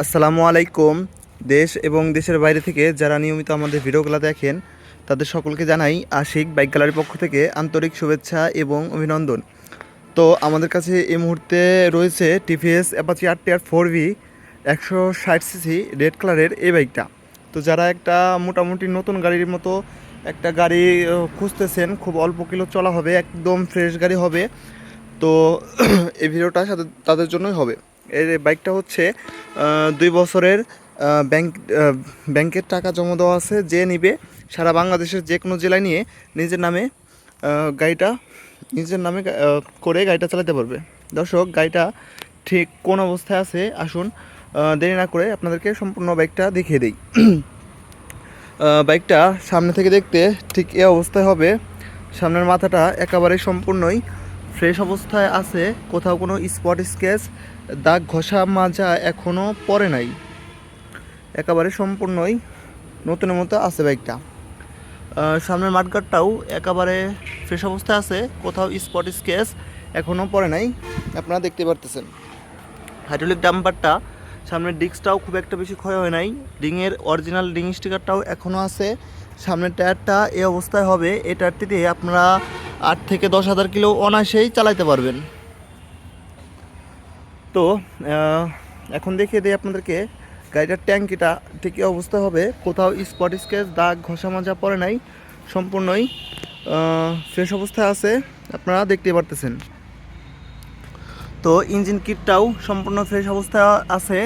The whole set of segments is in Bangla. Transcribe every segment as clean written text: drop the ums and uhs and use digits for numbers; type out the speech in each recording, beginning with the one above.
আসসালামু আলাইকুম। দেশ এবং দেশের বাইরে থেকে যারা নিয়মিত আমাদের ভিডিওগুলো দেখেন তাদের সকলকে জানাই আশিক বাইক গ্যালারির পক্ষ থেকে আন্তরিক শুভেচ্ছা এবং অভিনন্দন। তো আমাদের কাছে এই মুহূর্তে রয়েছে TVS Apache RTR 4V 160cc red কালারের এই বাইকটা। তো যারা একটা মোটামুটি নতুন গাড়ির মতো একটা গাড়ি খুঁজতেছেন, খুব অল্প কিলো চলা হবে, একদম ফ্রেশ গাড়ি হবে, তো এই ভিডিওটা সাথে তাদের জন্যই হবে। এই বাইকটা হচ্ছে 2 বছরের ব্যাংক ব্যাংকের টাকা জমা দেওয়া আছে। যে নিবে সারা বাংলাদেশের যে কোনো জেলায় নিয়ে নিজের নামে গাড়িটা করে গাড়িটা চালাতে পারবে। দর্শক, গাড়িটা ঠিক কোন অবস্থায় আছে আসুন দেরি না করে আপনাদেরকে সম্পূর্ণ বাইকটা দেখিয়ে দিই। বাইকটা সামনে থেকে দেখতে ঠিক এই অবস্থায় হবে। সামনের মাথাটা একেবারে সম্পূর্ণই ফ্রেশ অবস্থায় আছে, কোথাও কোনো স্পট স্কেচ দাগ ঘষা মাজা এখনও পড়ে নাই, একেবারে সম্পূর্ণই নতুনের মতো আছে বাইকটা। সামনের মাঠগার্ডটাও একেবারে ফ্রেশ অবস্থায় আছে, কোথাও স্পট স্কেচ এখনও পড়ে নাই, আপনারা দেখতে পারতেছেন। হাইড্রোলিক ডাম্পারটা সামনের ডিস্কটাও খুব একটা বেশি ক্ষয় হয় নাই, রিংয়ের অরিজিনাল রিং স্টিকারটাও এখনও আছে। সামনের টায়ারটা এই অবস্থায় হবে, এই টায়ারটিতে আপনারা 8 থেকে 10,000 কিলো অনায়াসেই চালাতে পারবেন। তো এখন দেখিয়ে দিই আপনাদেরকে গাড়িটার ট্যাঙ্কিটা ঠিক এই অবস্থা হবে, কোথাও স্পট স্কেচ দাগ ঘষা মাজা পড়ে নাই, সম্পূর্ণই ফ্রেশ অবস্থায় আছে, আপনারা দেখতে পারতেছেন। তো ইঞ্জিন কিটটাও সম্পূর্ণ ফ্রেশ অবস্থায় আছে।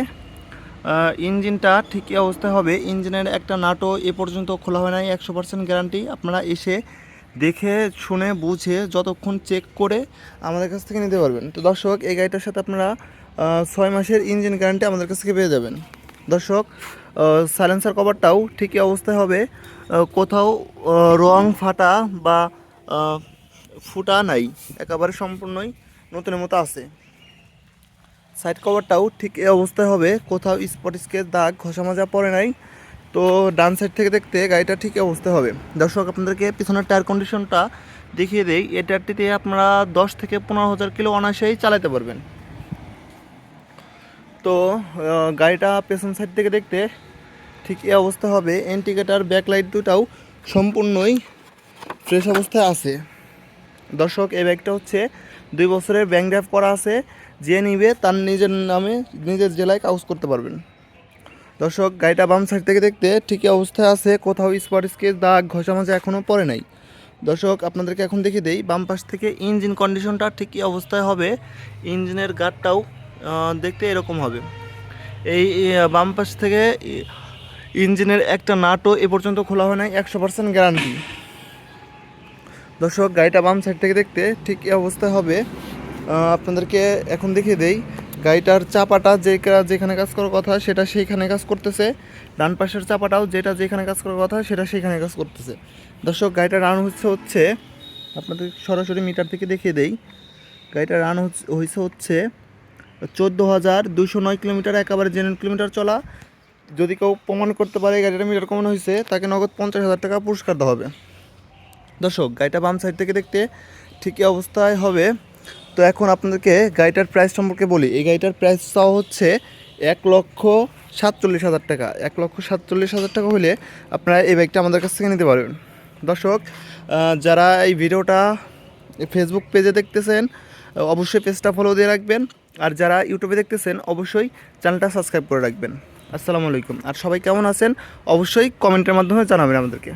ইঞ্জিনটা ঠিক এই অবস্থায় হবে, ইঞ্জিনের একটা নাটও এ পর্যন্ত খোলা হয় নাই, 100% গ্যারান্টি। আপনারা এসে দেখে শুনে বুঝে যতক্ষণ চেক করে আমাদের কাছ থেকে নিতে পারবেন। তো দর্শক, এই গাড়িটার সাথে আপনারা 6 মাসের ইঞ্জিন গ্যারান্টি আমাদের কাছ থেকে পেয়ে যাবেন। দর্শক, সাইলেন্সার কভারটাও ঠিক এই অবস্থায় হবে, কোথাও রং ফাটা বা ফুটা নাই, একেবারে সম্পূর্ণই নতুনের মতো আছে। সাইড কভারটাও ঠিক এই অবস্থায় হবে, কোথাও স্পট স্কেচ দাগ ঘষা মাজা পড়ে নাই। তো ডান সাইড থেকে দেখতে গাড়িটা ঠিক অবস্থায় হবে। দর্শক, আপনাদেরকে পিছনের টায়ার কন্ডিশনটা দেখিয়ে দেই। এই টায়ারটিতে আপনারা 10 থেকে 15,000 কিলো অনায়াসেই চালাতে পারবেন। তো গাড়িটা পেছন সাইড থেকে দেখতে ঠিক এই অবস্থা হবে। ইন্ডিকেটার ব্যাকলাইট দুটাও সম্পূর্ণই ফ্রেশ অবস্থায় আছে। দর্শক, এই বাইকটা হচ্ছে 2 বছরের ব্যাংক ড্রাইভ করা আছে, যে নিবে তার নিজের নামে নিজের জেলায় কাউজ করতে পারবেন। দর্শক, গাড়িটা বাম সাইড থেকে দেখতে ঠিকই অবস্থায় আছে, কোথাও স্পট স্কেচ দাগ ঘষা মাজা এখনও পড়ে নাই। দর্শক, আপনাদেরকে এখন দেখিয়ে দেই বাম পাশ থেকে ইঞ্জিন কন্ডিশনটা ঠিকই অবস্থায় হবে। ইঞ্জিনের গার্ডটাও দেখতে এরকম হবে। এই বাম পাশ থেকে ইঞ্জিনের একটা নাটও এ পর্যন্ত খোলা হয় নাই, 100% গ্যারান্টি। দর্শক, গাড়িটা বাম সাইড থেকে দেখতে ঠিক এই অবস্থায় হবে। আপনাদেরকে এখন দেখিয়ে দেই গাড়িটার চাপাটা যেখানে কাজ করার কথা সেটা সেইখানে কাজ করতেছে, ডান পাশের চাপাটাও যেখানে কাজ করার কথা সেটা সেইখানে কাজ করতেছে। দর্শক, গাড়িটা রান হচ্ছে আপনাদের সরাসরি মিটার থেকে দেখিয়ে দেই। গাড়িটা রান হচ্ছে 14,209 কিলোমিটার, একেবারে জেনুইন কিলোমিটার চলা। যদি কেউ প্রমাণ করতে পারে গাড়িটা মিটার কমানো হয়েছে, তাকে নগদ 50,000 টাকা পুরস্কার দেওয়া হবে। দর্শক, গাড়িটা বাম সাইড থেকে দেখতে ঠিকই অবস্থায় হবে। তো এখন আপনাদেরকে গাড়িটার প্রাইস সম্পর্কে বলি। এই গাড়িটার প্রাইস চাওয়া হচ্ছে 1,47,000 টাকা। 1,47,000 টাকা হলে আপনারা এই বাইকটা আমাদের কাছ থেকে নিতে পারবেন। দর্শক, যারা এই ভিডিওটা ফেসবুক পেজে দেখতেছেন অবশ্যই পেজটা ফলো দিয়ে রাখবেন, আর যারা ইউটিউবে দেখতেছেন অবশ্যই চ্যানেলটা সাবস্ক্রাইব করে রাখবেন। আসসালামু আলাইকুম। আর সবাই কেমন আছেন অবশ্যই কমেন্টের মাধ্যমে জানাবেন আমাদেরকে।